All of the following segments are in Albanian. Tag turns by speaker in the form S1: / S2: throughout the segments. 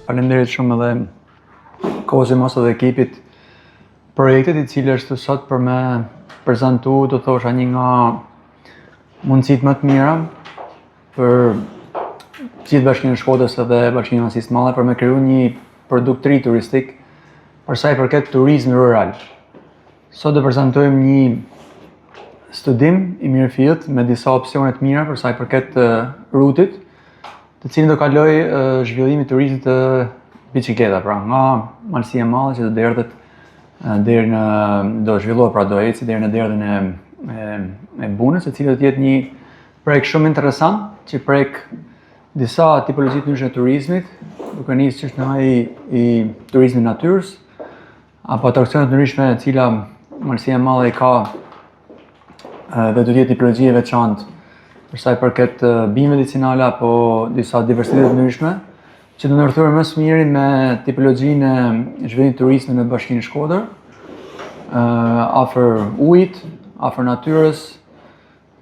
S1: Faleminderit shumë edhe Kozimos dhe ekipit projektit I cili është sot për me prezantu, do thosha, një nga mundësitë më të mira për gjithë Bashkinë e Shkodrës edhe Bashkinë Masisë të Madhe për me kriju një produkt të ri turistik për sa I përket turizmi rural. Sot do prezantojmë një studim I mirëfillt me disa opsione të mira për sa I përket rutit, të cilin do kaloj zhvillimi turizmit të bicikleta, pra nga Malësia e Madhe që do derdhet deri në do zhvillohet, pra do eci deri në derdhin e Bunës, e cila do të jetë një projekt shumë interesant që prek disa tipologji të ndryshme të turizmit, duke nisë që është nga I turizmi natyrës, apo atraksione të ndryshme e cila Malësia e Madhe I ka dhe do të jetë tipologji e veçantë për sa I përket bimëve medicinale apo disa diversitete të ndryshme, që do ndërthuar më së miri me tipologjinë e zhvillimit të turizmit në Bashkinë e Shkodër, afër ujit, afër natyrës,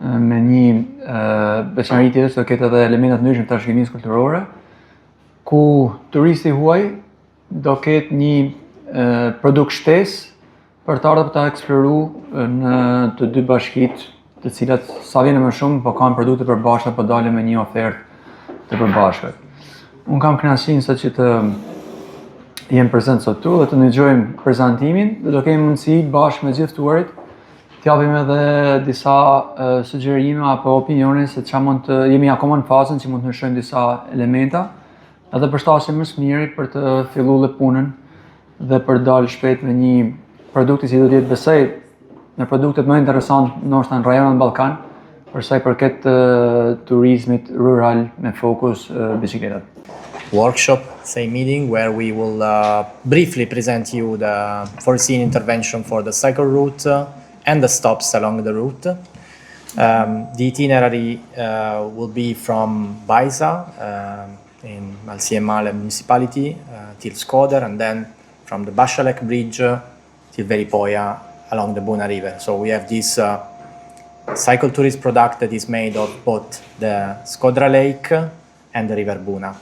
S1: me një veçanëri tjetër që do ketë edhe elemente të ndryshme të trashëgimisë kulturore, ku turisti huaj do ketë një produkt shtesë për të ardhur të eksploruar në të dy bashkitë, të cilat sa vjen më shumë, po kanë produkte përbashkëta, po dalin me një ofertë të përbashkët. Unë kam kënaqësinë sot që të jem prezant sot këtu dhe të ndëgjojmë prezantimin dhe do kemi mundësi bashkë me gjithë ftuarit të japim edhe disa sugjerime apo opinione se çfarë mund të jemi akoma në fazën që mund të ndryshojmë disa elementa, edhe përshtatshëm më së miri për të filluar punën dhe për dalë shpejt me një produkt që do të jetë besoj në produktet më interesante ndoshta në rajonin Ballkan, për sa I përket turizmit rural me fokus bicikletat.
S2: Workshop, say meeting, where we will briefly present you the foreseen intervention for the cycle route and the stops along the route. The itinerary will be from Bajza in Malësia e Madhe municipality till Shkodër, and then from the Bashalek bridge till Veripoja along the Buna river. So we have this cycle tourism product that is made of both the Shkodra lake and the river Buna.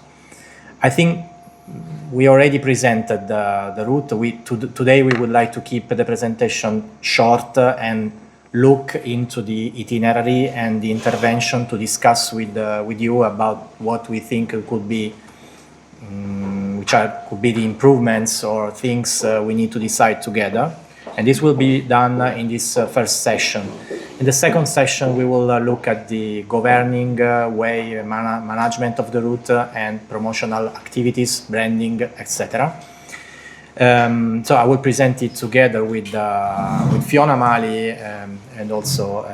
S2: I think we already presented the route. Today we would like to keep the presentation short and look into the itinerary and the intervention to discuss with you about what we think could be could be the improvements or things we need to decide together. And this will be done in this first session. In the second session, we will look at the governing way, management of the route and promotional activities, branding, etc. So I will present it together with Fiona Mali and also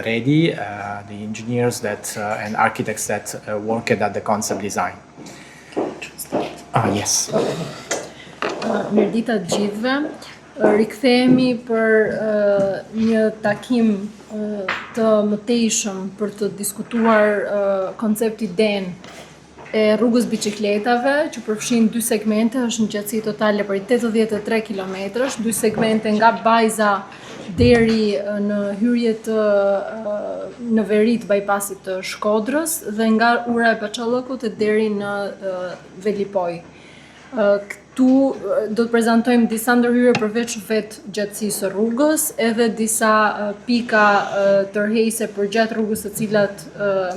S2: Redi, the engineers and architects that worked at the concept design. Yes.
S3: Mirdita të gjithëve. Rikthehemi për një takim të mëtejshëm për të diskutuar koncepti DEN e rrugës bicikletave, që përfshin dy segmente, është në gjatësi totale për 83 km, dy segmente nga Bajza deri në hyrje në veri të bypassit të Shkodrës dhe nga ura e Paçallëkut deri në Velipoj. Këtu do të prezantojmë disa ndërhyrje përveç vetë gjatësisë së rrugës, edhe disa pika tërheqëse përgjatë rrugës të cilat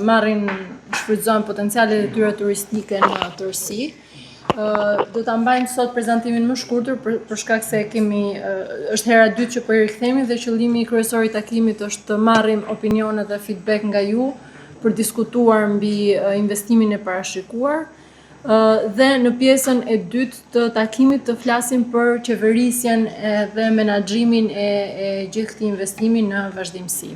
S3: marrin shfrytëzojnë potencialet e tyre turistike në tërësi. Do ta mbajmë sot prezantimin më shkurtër për shkak se është hera e dytë që po I rikthehemi dhe qëllimi kryesor I takimit është të marrim opinione dhe feedback nga ju për diskutuar mbi investimin e parashikuar. Dhe në pjesën e dytë të takimit të flasim për qeverisjen dhe menaxhimin e gjithë këtij investimi në vazhdimsi.